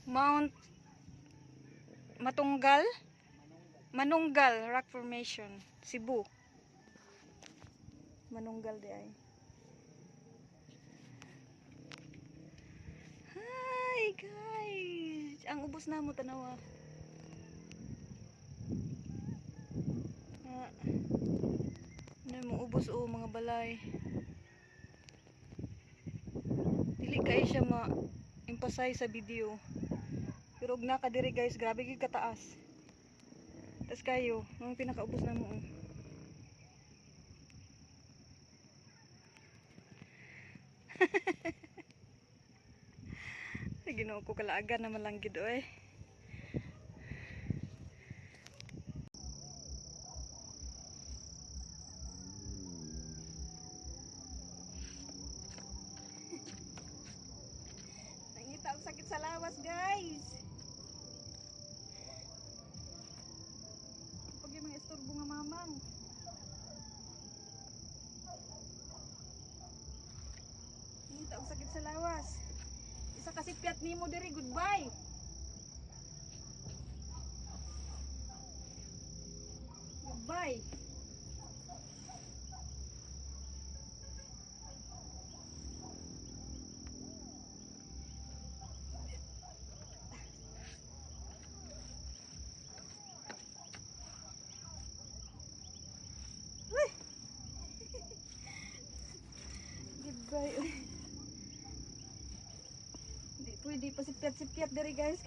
Mount Matunggal, Manunggal Rock Formation, Cebu. Manunggal di ay. Hi guys, ang ubos na mo tanawa. Ano mo ubos o mga balay. Dili kay siya ma-emphasize sa video. Pero og naka diri guys, grabe gid kataas. Tas kayo, ang pinakaubos na mo. Ginoo ko kalaagan naman lang gid oy. Nangita og sakit sa lawas guys. Pag yung mga istorbo nga mamang. Nangita og sakit sa lawas. Isa kasi piat nimo diri, goodbye. Goodbye. Goodbye. Hindi pwede pa sipiat-sipiat diri guys.